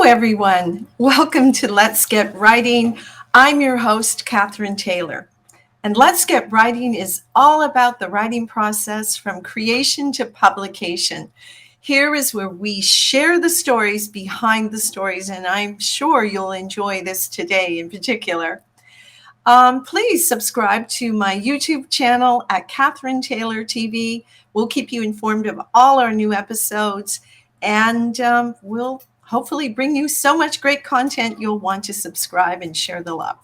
everyone. Welcome to Let's Get Writing. I'm your host, Catherine Taylor. And Let's Get Writing is all about the writing process from creation to publication. Here is where we share the stories behind the stories, and I'm sure you'll enjoy this today in particular. Please subscribe to my YouTube channel at Catherine Taylor TV. We'll keep you informed of all our new episodes, and we'll hopefully bring you so much great content you'll want to subscribe and share the love.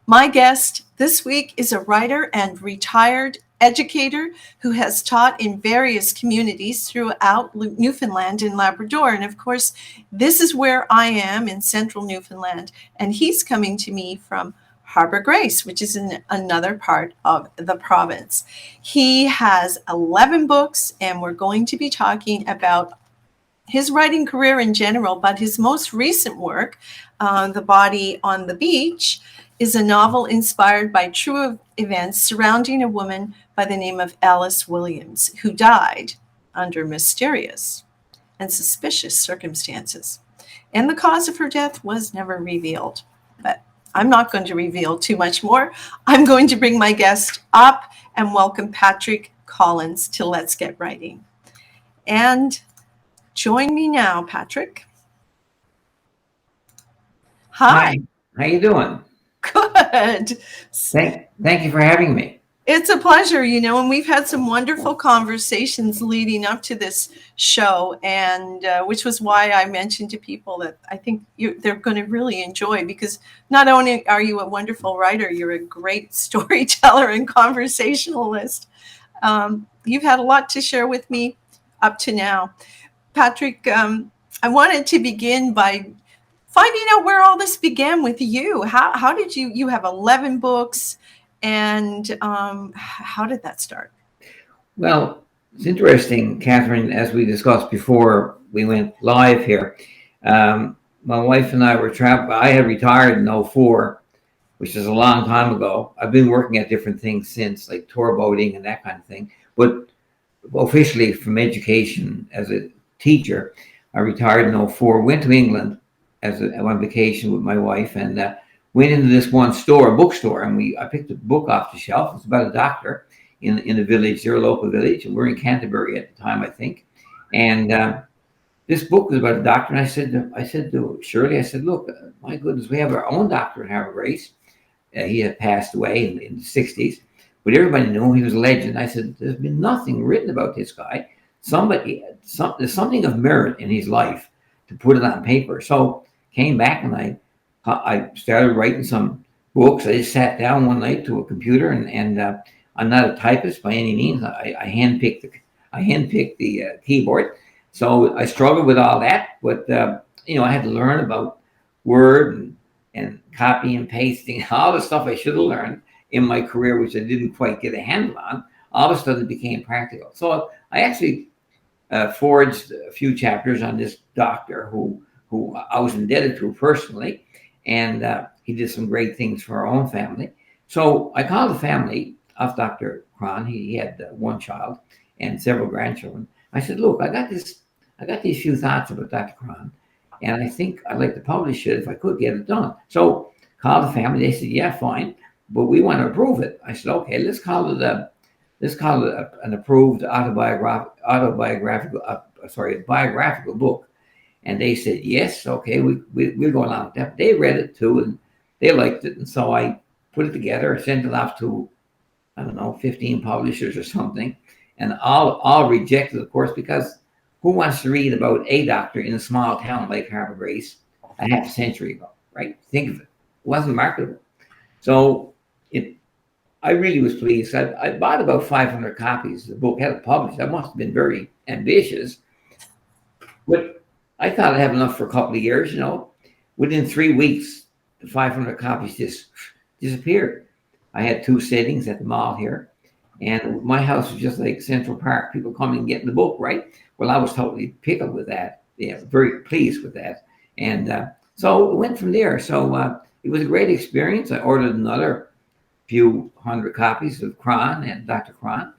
My guest this week is a writer and retired educator who has taught in various communities throughout Newfoundland and Labrador. And of course, this is where I am in central Newfoundland, and he's coming to me from Harbour Grace, which is in another part of the province. He has 11 books, and we're going to be talking about his writing career in general, but his most recent work, The Body on the Beach, is a novel inspired by true events surrounding a woman by the name of Alice Williams, who died under mysterious and suspicious circumstances. And the cause of her death was never revealed. But I'm not going to reveal too much more. I'm going to bring my guest up and welcome Patrick Collins to Let's Get Writing. And join me now, Patrick. Hi. How you doing? Good. Thank you for having me. It's a pleasure, and we've had some wonderful conversations leading up to this show, and which was why I mentioned to people that I think they're going to really enjoy, because not only are you a wonderful writer, you're a great storyteller and conversationalist. You've had a lot to share with me up to now. Patrick, I wanted to begin by finding out where all this began with you. How did you have 11 books, and how did that start? Well, it's interesting, Catherine, as we discussed before we went live here. My wife and I were traveling. I had retired in 2004, which is a long time ago. I've been working at different things since, like tour boating and that kind of thing. But officially from education as a teacher, I retired in 2004, went to England on vacation with my wife, and went into this one store, a bookstore, and I picked a book off the shelf. It's about a doctor in a village, their local village, and we're in Canterbury at the time, I think. And this book was about a doctor, and I said to Shirley, look, my goodness, we have our own doctor in Harbour Grace. He had passed away in the 60s, but everybody knew him. He was a legend. I said, there's been nothing written about this guy. There's something of merit in his life to put it on paper. So came back, and I started writing some books. I just sat down one night to a computer, and I'm not a typist by any means. I handpicked the keyboard, so I struggled with all that. But I had to learn about Word and copy and pasting, all the stuff I should have learned in my career, which I didn't quite get a handle on. All of a sudden, it became practical. So I actually forged a few chapters on this doctor who I was indebted to personally, and he did some great things for our own family. So I called the family of Dr. Cron. He had one child and several grandchildren. I said, look, I got these few thoughts about Dr. Cron, and I think I'd like to publish it if I could get it done. So called the family. They said, yeah, fine, but we want to approve it. I said, okay, let's call it an approved biographical book. And they said, yes, okay, we'll go along with that. They read it too, and they liked it. And so I put it together, sent it off to, 15 publishers or something. And all rejected, of course, because who wants to read about a doctor in a small town like Harbour Grace a half a century ago, right? Think of it. It wasn't marketable. So I really was pleased. I bought about 500 copies. The book had it published. I must have been very ambitious. But I thought I'd have enough for a couple of years, Within 3 weeks, the 500 copies just disappeared. I had 2 sittings at the mall here, and my house was just like Central Park. People coming and getting the book, right? Well, I was totally pickled with that. Yeah, very pleased with that. And so it went from there. So it was a great experience. I ordered another few hundred copies of Cron and Dr. Cron,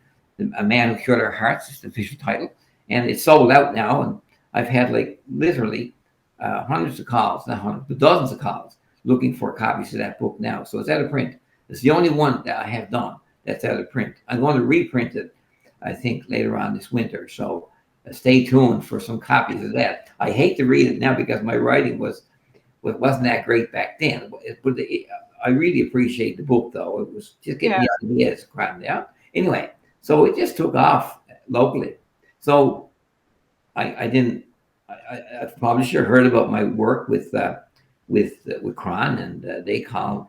A Man Who Cured Our Hearts is the official title. And it's sold out now, and I've had literally hundreds of calls, not hundreds, but dozens of calls looking for copies of that book now. So it's out of print. It's the only one that I have done that's out of print. I'm going to reprint it, I think, later on this winter. So stay tuned for some copies of that. I hate to read it now because my writing wasn't that great back then. But I really appreciate the book, though. It was just getting me ideas crammed out. Anyway, so it just took off locally. So I didn't. A publisher heard about my work with Cron, and they called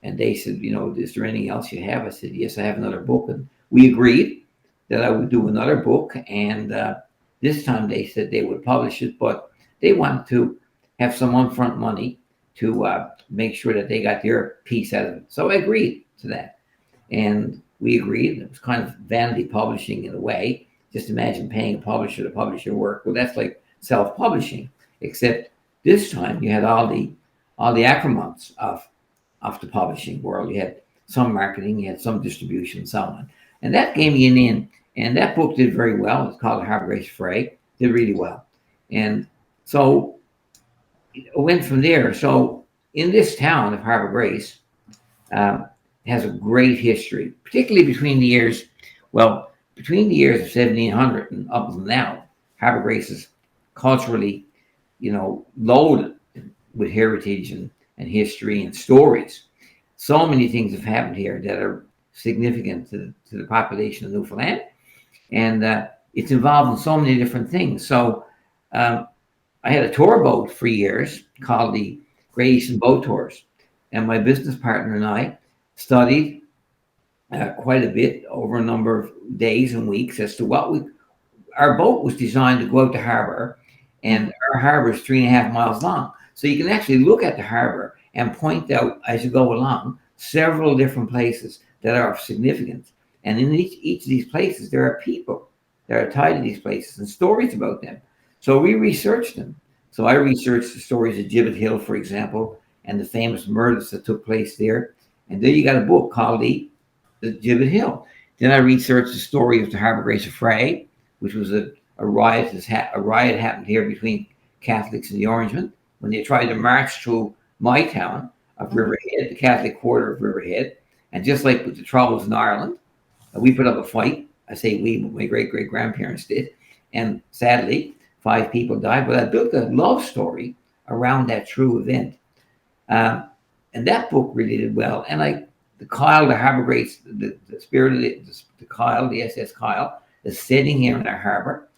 and they said, is there anything else you have? I said, yes, I have another book, and we agreed that I would do another book, and this time they said they would publish it, but they wanted to have some upfront money to make sure that they got their piece out of it. So I agreed to that, and we agreed. It was kind of vanity publishing in a way. Just imagine paying a publisher to publish your work. Well, that's like self-publishing, except this time you had all the accoutrements of the publishing world. You had some marketing, you had some distribution, and so on. And that gave me an in. And that book did very well. It's called Harbour Grace Fray. Did really well. And so it went from there. So in this town of Harbour Grace, has a great history, particularly between the years of 1700 and up to now. Harbour Grace is culturally, loaded with heritage and history and stories. So many things have happened here that are significant to the population of Newfoundland, and it's involved in so many different things. So I had a tour boat for years called the Great Eastern Boat Tours, and my business partner and I studied quite a bit over a number of days and weeks as to our boat was designed to go out to harbor, and our harbor is 3.5 miles long. So you can actually look at the harbor and point out as you go along several different places that are of significance. And in each of these places, there are people that are tied to these places and stories about them. So we researched them. So I researched the stories of Gibbet Hill, for example, and the famous murders that took place there. And then you got a book called the Gibbet Hill. Then I researched the story of the Harbour Grace Fray, which was a riot. A riot happened here between Catholics and the Orangemen when they tried to march through my town of Riverhead, the Catholic quarter of Riverhead. And just like with the Troubles in Ireland, we put up a fight. I say we, but my great-great-grandparents did. And sadly, 5 people died. But I built a love story around that true event. And that book really did well. And the Kyle, the Harbour Grace, the spirit of the Kyle, the SS Kyle, is sitting here in our harbor.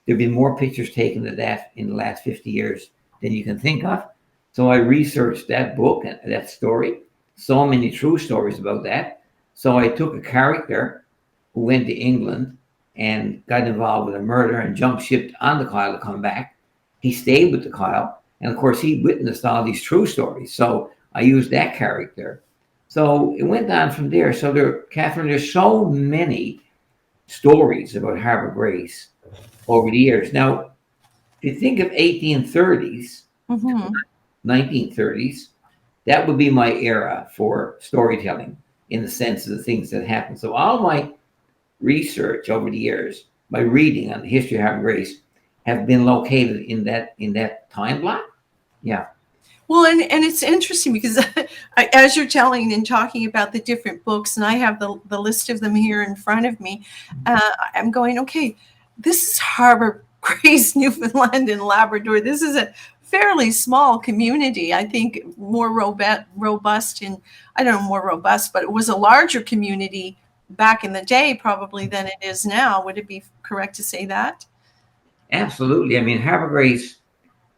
There have been more pictures taken of that in the last 50 years than you can think of. So I researched that book and that story. So many true stories about that. So I took a character who went to England and got involved with a murder and jumped ship on the Kyle to come back. He stayed with the Kyle. And of course, he witnessed all these true stories. So I used that character. So it went on from there. So Catherine, there's so many stories about Harbour Grace over the years. Now, if you think of 1830s, 1930s, that would be my era for storytelling in the sense of the things that happened. So all my research over the years, my reading on the history of Harbour Grace, have been located in that time block. Yeah. Well, and it's interesting because as you're telling and talking about the different books, and I have the list of them here in front of me, I'm going, okay, this is Harbour Grace, Newfoundland and Labrador. This is a fairly small community. I think more robust more robust, but it was a larger community back in the day probably than it is now. Would it be correct to say that? Absolutely. I mean, Harbour Grace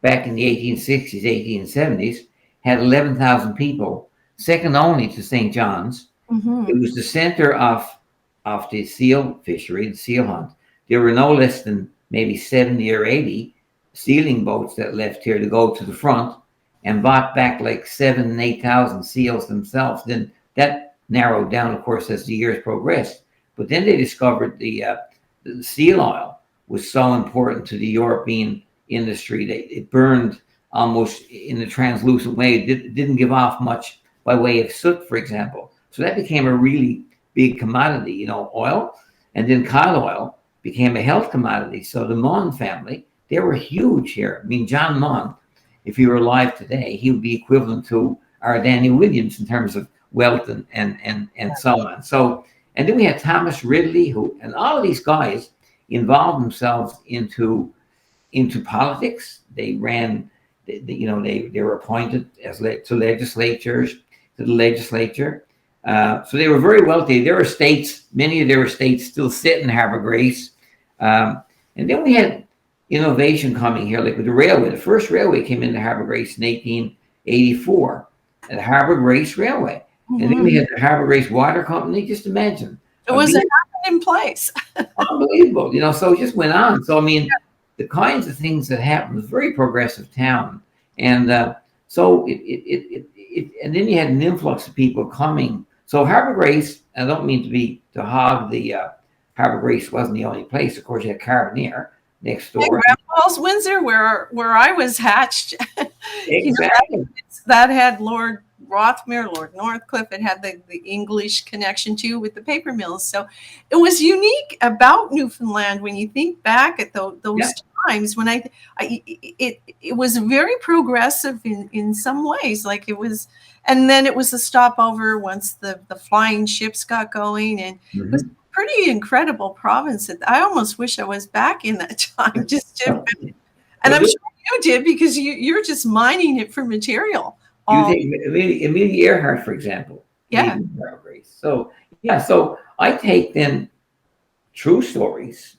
back in the 1860s, 1870s, had 11,000 people, second only to St. John's. It was the center of the seal fishery, the seal hunt. There were no less than maybe 70 or 80 sealing boats that left here to go to the front and bought back like 7,000 and 8,000 seals themselves. Then that narrowed down, of course, as the years progressed. But then they discovered the seal oil was so important to the European industry that it burned almost in a translucent way. It didn't give off much by way of soot, for example. So that became a really big commodity, oil. And then cod oil became a health commodity. So the Mon family they were huge here. I mean, John Munn, if he were alive today, he would be equivalent to our Danny Williams in terms of wealth and so on. So, and then we had Thomas Ridley, and all of these guys involved themselves into politics. They ran, they were appointed to the legislature. So they were very wealthy. Their estates, many of their estates still sit in Harbour Grace. And then we had innovation coming here, like with the railway. The first railway came into Harbour Grace in 1884, the Harbour Grace Railway. Mm-hmm. And then we had the Harbour Grace Water Company. Just imagine. It was in place. Unbelievable, so it just went on. So, I mean, the kinds of things that happened was a very progressive town. And so and then you had an influx of people coming. So Harbour Grace, I don't mean to hog the Harbour Grace wasn't the only place. Of course, you had Carbonear next door. Grand Falls, Windsor, where I was hatched. Exactly. That had Lord Rothmere, Lord Northcliffe. It had the English connection too with the paper mills. So it was unique about Newfoundland when you think back at those times when it was very progressive in some ways. Like it was, and then it was a stopover once the flying ships got going, and it was a pretty incredible province. I almost wish I was back in that time. And I'm sure you did, because you're just mining it for material. You take Amelia Earhart, for example. Yeah. So I take then true stories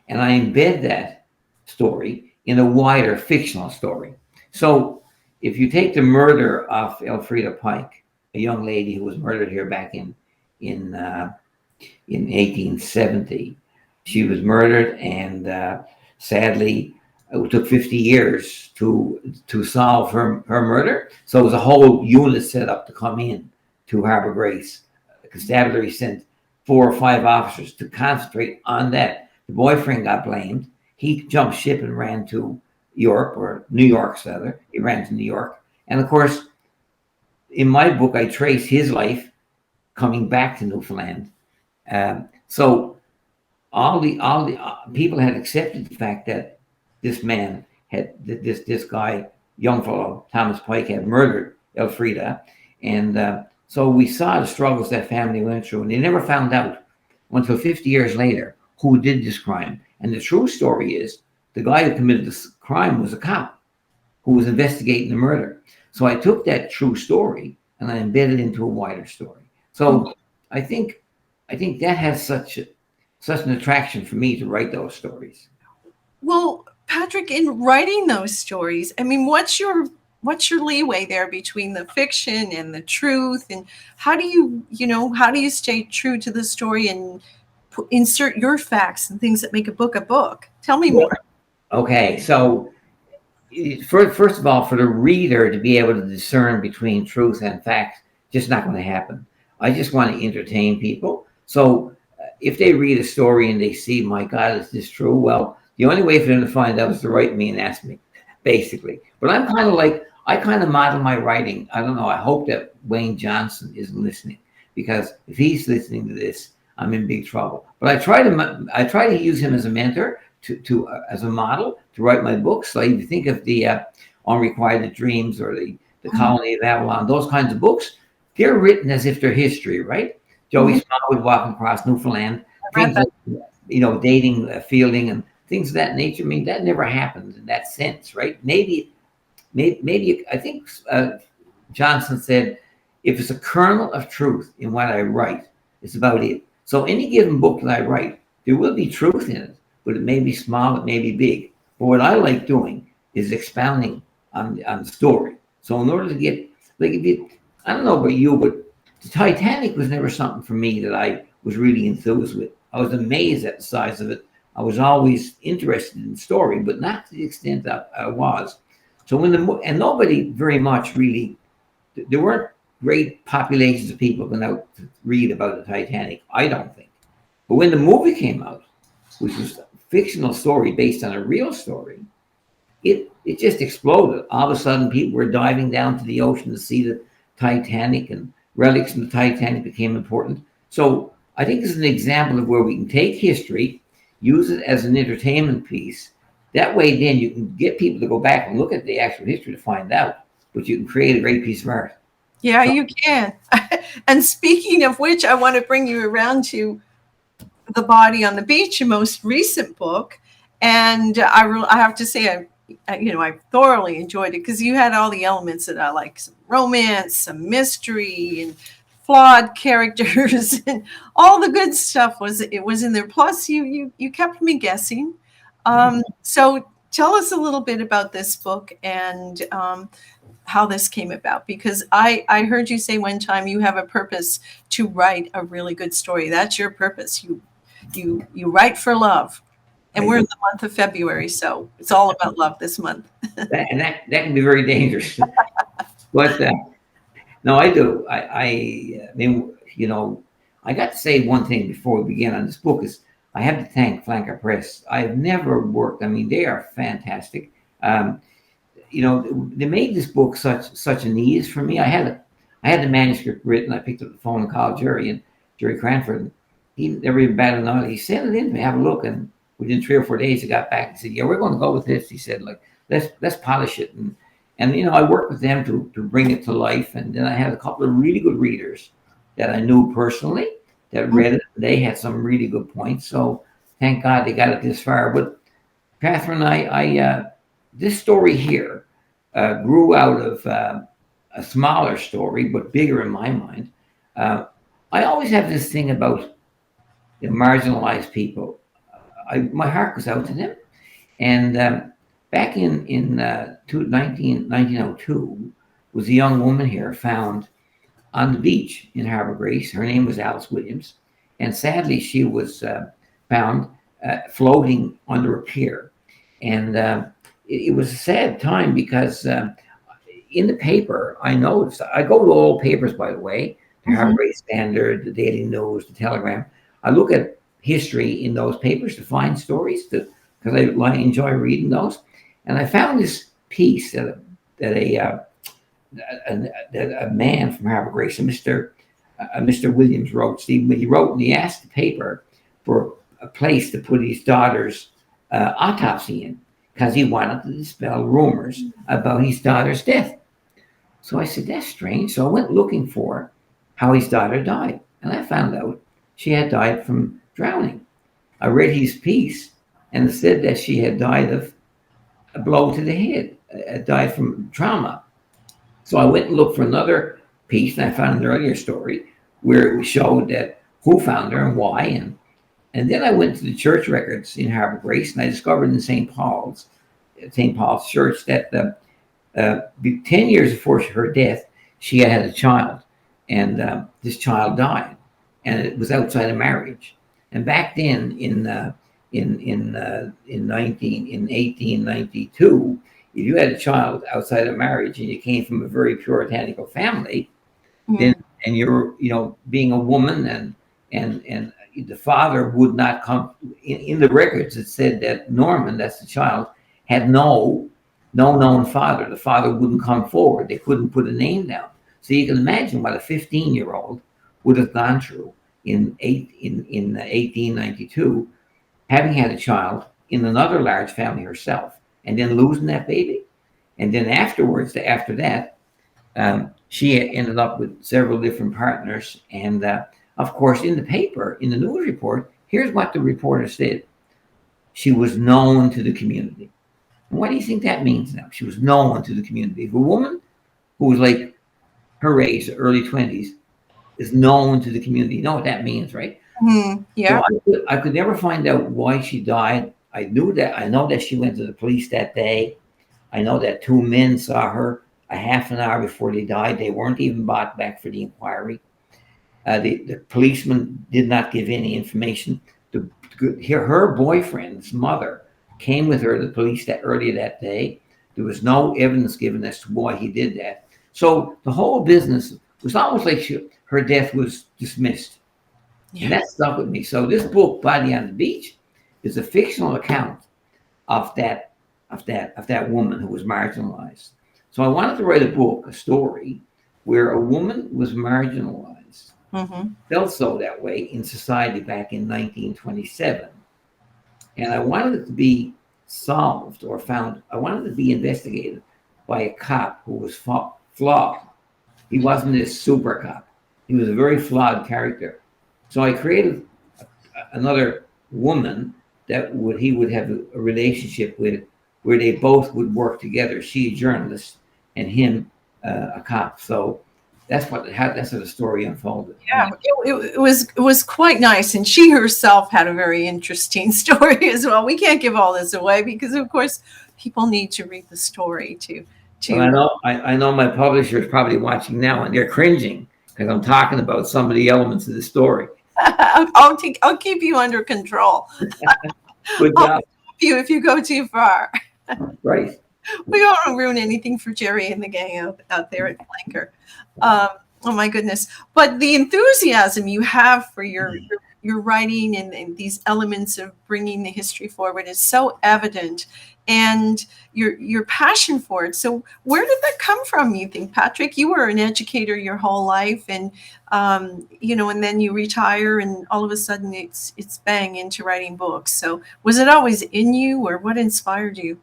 and I embed that story in a wider fictional story. So if you take the murder of Alfreda Pike, a young lady who was murdered here back in 1870, she was murdered, and sadly, it took 50 years to solve her murder. So it was a whole unit set up to come in to Harbour Grace. The constabulary sent 4 or 5 officers to concentrate on that. The boyfriend got blamed. He jumped ship and ran to Europe, or New York, rather. He ran to New York. And of course, in my book, I trace his life coming back to Newfoundland. So all the people had accepted the fact that this man this guy, young fellow, Thomas Pike, had murdered Alfreda. And so we saw the struggles that family went through, and they never found out until 50 years later who did this crime. And the true story is the guy who committed this crime was a cop who was investigating the murder. So I took that true story and I embedded it into a wider story. So I think that has such an attraction for me to write those stories. Well, Patrick, in writing those stories, I mean, what's your leeway there between the fiction and the truth, and how do you stay true to the story and insert your facts and things that make a book? Tell me more. Okay, so first of all, for the reader to be able to discern between truth and facts, just not going to happen. I just want to entertain people. So if they read a story and they see, my God, is this true? Well, the only way for them to find out is to write me and ask me, basically. But I'm kind of like, I kind of model my writing. I don't know. I hope that Wayne Johnson isn't listening, because if he's listening to this, I'm in big trouble. But I try to use him as a mentor, as a model to write my books. So if you think of the Unrequited Dreams or the Colony of Avalon, those kinds of books, they're written as if they're history, right? Joey Smallwood walking across Newfoundland, things like, dating Fielding and things of that nature. I mean, that never happened in that sense, right? Maybe I think Johnson said, if it's a kernel of truth in what I write, it's about it. So any given book that I write, there will be truth in it, but it may be small, it may be big. But what I like doing is expounding on the story. So in order to get, I don't know about you, but the Titanic was never something for me that I was really enthused with. I was amazed at the size of it. I was always interested in the story, but not to the extent that I was. So and nobody very much really, there weren't great populations of people going out to read about the Titanic, I don't think. But when the movie came out, which was a fictional story based on a real story, it just exploded. All of a sudden, people were diving down to the ocean to see the Titanic, and relics from the Titanic became important. So I think this is an example of where we can take history, use it as an entertainment piece That way, then you can get people to go back and look at the actual history to find out, but you can create a great piece of art. Yeah, So, you can. And speaking of which, I want to bring you around to The Body on the Beach, your most recent book. And I have to say, I thoroughly enjoyed it because you had all the elements that I like: some romance, some mystery, and flawed characters, and all the good stuff was in there. Plus, you kept me guessing. So tell us a little bit about this book and how this came about, because I heard you say one time you have a purpose to write a really good story. That's your purpose. You write for love. And we're in the month of February, so it's all about love this month. that can be very dangerous. But no, I do. I mean, I got to say one thing before we begin on this book is I have to thank Flanker Press. I've never worked. I mean, they are fantastic. They made this book such an ease for me. I had the manuscript written. I picked up the phone and called Jerry Cranford. And he never even batted an eye. He sent it in to me, have a look, and within 3 or 4 days, he got back and said, "Yeah, we're going to go with this." He said, "Like, let's polish it." And I worked with them to bring it to life. And then I had a couple of really good readers that I knew personally that read it. They had some really good points. So thank God they got it this far. But Catherine, I this story here grew out of a smaller story, but bigger in my mind. I always have this thing about marginalized people. My heart goes out to them. And back in 1902, was a young woman here found on the beach in Harbour Grace. Her name was Alice Williams. And sadly, she was found floating under a pier. And it was a sad time because in the paper, I noticed, I go to all papers, by the way, the Harbour Grace Standard, the Daily News, the Telegram. I look at history in those papers to find stories because I enjoy reading those. And I found this piece that a man from Harbour Grace, Mr. Williams wrote. Stephen, he wrote and he asked the paper for a place to put his daughter's autopsy in because he wanted to dispel rumors about his daughter's death. So I said, that's strange. So I went looking for how his daughter died. And I found out she had died from drowning. I read his piece and it said that she had died of a blow to the head, died from trauma. So I went and looked for another piece, and I found an earlier story where it showed that who found her and why. And then I went to the church records in Harbour Grace, and I discovered in St. Paul's Church that 10 years before her death, she had a child, and this child died, and it was outside of marriage. And back then, in 1892, if you had a child outside of marriage and you came from a very puritanical family, then and you're being a woman and the father would not come in the records. It said that Norman, that's the child, had no known father. The father wouldn't come forward. They couldn't put a name down. So you can imagine what a 15-year-old would have gone through in 1892, having had a child in another large family herself, and then losing that baby. And then after that, she ended up with several different partners. And of course, in the paper, in the news report, here's what the reporter said. She was known to the community. And what do you think that means now? She was known to the community. If a woman who was like her age, early 20s, is known to the community, you know what that means, right? Yeah. So I could never find out why she died. I know that she went to the police that day. I know that 2 men saw her a half an hour before they died. They weren't even brought back for the inquiry. The policeman did not give any information. Her boyfriend's mother came with her to the police earlier that day. There was no evidence given as to why he did that. So the whole business was almost like her death was dismissed. Yeah. And that stuck with me. So this book, Body on the Beach, is a fictional account of that woman who was marginalized. So I wanted to write a book, a story, where a woman was marginalized, felt so that way in society back in 1927. And I wanted it to be solved or found. I wanted to be investigated by a cop who was flawed. He wasn't this super cop. He was a very flawed character. So I created another woman that he would have a relationship with, where they both would work together. She a journalist and him a cop. So that's how the story unfolded. Yeah, it was quite nice, and she herself had a very interesting story as well. We can't give all this away because, of course, people need to read the story to. Well, I know my publisher is probably watching now, and they're cringing because I'm talking about some of the elements of the story. I'll keep you under control. Good job. I'll stop you if you go too far. Right. We don't want to ruin anything for Jerry and the gang out there at Flanker. Oh my goodness! But the enthusiasm you have for your writing and these elements of bringing the history forward is so evident, and your passion for it. So where did that come from, you think, Patrick? You were an educator your whole life, and and then you retire, and all of a sudden it's bang into writing books. So was it always in you, or what inspired you?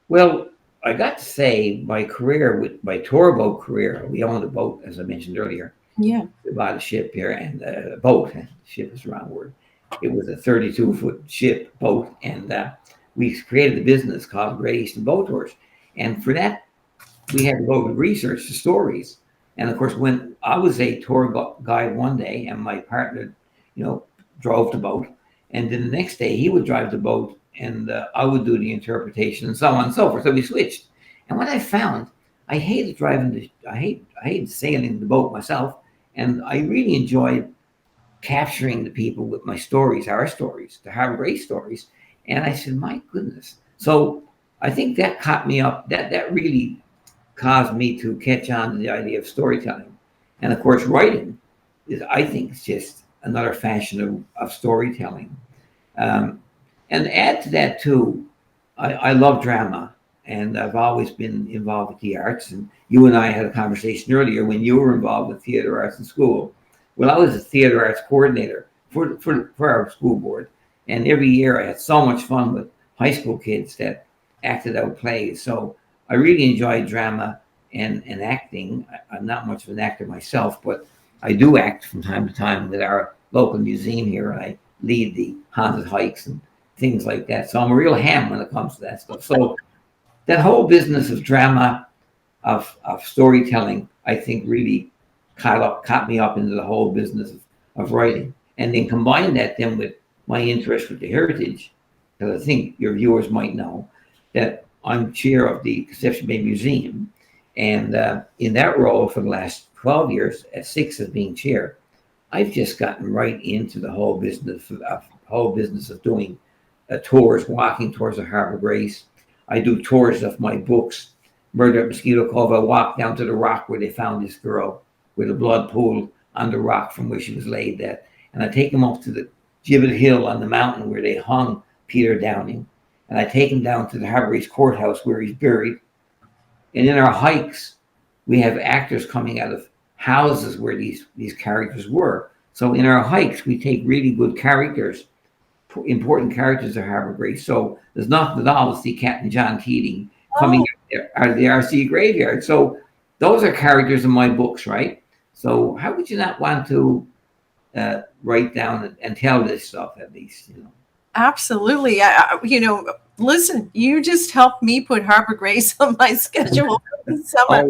Well, I got to say my career, with my tour boat career, we owned a boat, as I mentioned earlier. Yeah. We bought a ship here, and a boat. Ship is the wrong word. It was a 32-foot ship boat, and we created a business called Great Eastern Boat Tours. And for that, we had to go to research the stories. And of course, when I was a tour guide one day, and my partner, drove the boat, and then the next day he would drive the boat, and I would do the interpretation, and so on and so forth. So we switched. And what I found, I hated driving I hated sailing the boat myself, and I really enjoyed capturing the people with my stories, our stories, the Harbour Grace stories. And I said, my goodness. So I think that caught me up. That really caused me to catch on to the idea of storytelling. And of course, writing I think, is just another fashion of storytelling. And add to that too, I love drama, and I've always been involved with the arts. And you and I had a conversation earlier when you were involved with theater arts in school. Well, I was a theater arts coordinator for our school board, and every year I had so much fun with high school kids that acted out plays. So I really enjoy drama and acting. I'm not much of an actor myself, but I do act from time to time with our local museum here, and I lead the haunted hikes and things like that. So I'm a real ham when it comes to that stuff. So that whole business of drama, of storytelling, I think really caught me up into the whole business of writing. And then combine that then with my interest with the heritage, because I think your viewers might know that I'm chair of the Conception Bay Museum. And in that role for the last 12 years, at 6 as being chair, I've just gotten right into the whole business of doing tours, walking tours of Harbour Grace. I do tours of my books, Murder at Mosquito Cove. I walk down to the rock where they found this girl with a blood pool on the rock from where she was laid at. And I take them up to the Gibbet Hill on the mountain where they hung Peter Downing. And I take him down to the Harbour Grace courthouse where he's buried. And in our hikes, we have actors coming out of houses where these characters were. So in our hikes, we take really good characters, important characters of Harbour Grace. So there's nothing at all to see Captain John Keating coming out of the RC graveyard. So those are characters in my books, right? So how would you not want to write down and tell this stuff at least, Absolutely. Listen, you just helped me put Harbour Grace on my schedule for the summer.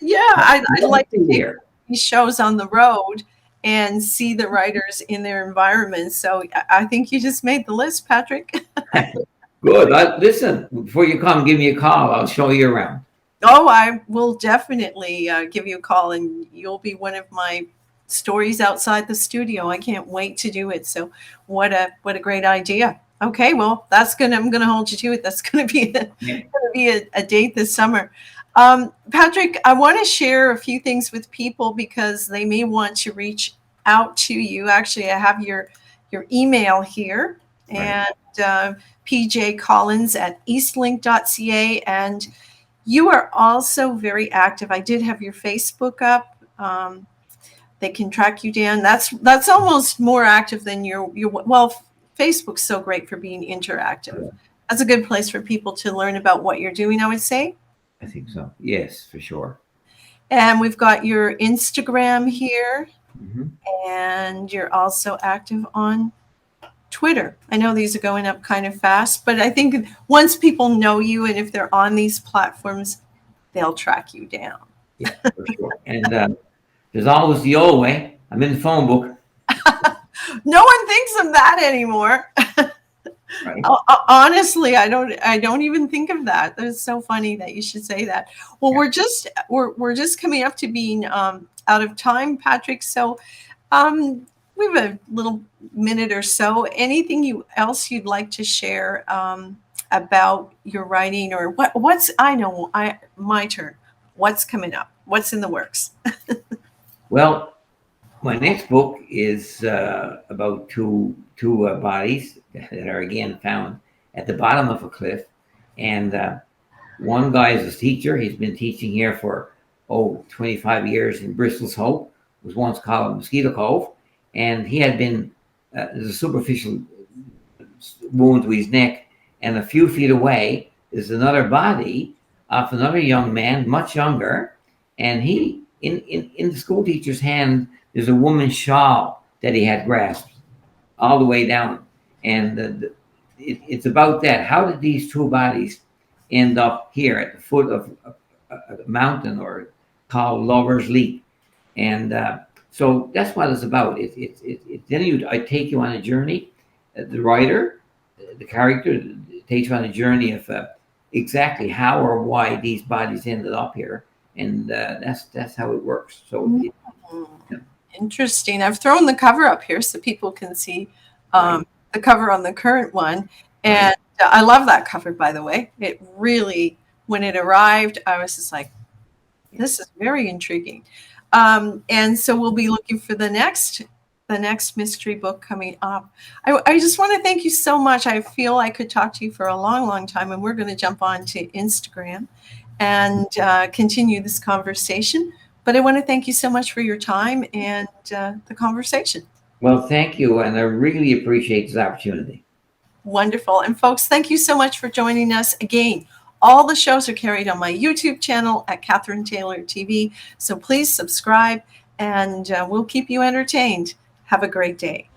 I'd like to hear these shows on the road and see the writers in their environment. So I think you just made the list, Patrick. Good. Listen, before you come, give me a call. I'll show you around. Oh, I will definitely give you a call, and you'll be one of my stories outside the studio. I can't wait to do it. So what a great idea. Okay, well, I'm gonna hold you to it. That's gonna be a date this summer. Patrick, I want to share a few things with people because they may want to reach out to you. Actually, I have your email here, right. And pjcollins@eastlink.ca, and you are also very active. I did have your Facebook up. They can track you down. That's almost more active than your Facebook's so great for being interactive. That's a good place for people to learn about what you're doing, I would say. I think so. Yes, for sure. And we've got your Instagram here, Hmm. and you're also active on Twitter. I know these are going up kind of fast, but I think once people know you and if they're on these platforms, they'll track you down. Yeah, for sure. And there's always the old way. I'm in the phone book. No one thinks of that anymore. Right. Honestly, I don't even think of that. That's so funny that you should say that. Well, Yeah. we're just coming up to being out of time, Patrick. So we have a little minute or so. Anything else you'd like to share about your writing, or what's my turn. What's coming up? What's in the works? Well, my next book is about two bodies that are again found at the bottom of a cliff, and one guy is a teacher. He's been teaching here for 25 years in Bristol's Hope. It was once called Mosquito Cove, and he had been there's a superficial wound to his neck, and a few feet away is another body of another young man, much younger, and he in the school teacher's hand there's a woman's shawl that he had grasped all the way down, and it's about that. How did these two bodies end up here at the foot of a mountain or called Lover's Leap? And so that's what it's about. Then I take you on a journey. The writer, the character, takes you on a journey of exactly how or why these bodies ended up here, and that's how it works. So. Interesting. I've thrown the cover up here so people can see Right. the cover on the current one. And Right. I love that cover, by the way. It really, when it arrived, I was just like, this is very intriguing. And so we'll be looking for the next mystery book coming up. I just want to thank you so much. I feel I could talk to you for a long, long time, and we're going to jump on to Instagram and continue this conversation. But I want to thank you so much for your time and the conversation. Well, thank you, and I really appreciate this opportunity. Wonderful. And folks, thank you so much for joining us again. All the shows are carried on my YouTube channel at Catherine Taylor TV. So please subscribe, and we'll keep you entertained. Have a great day.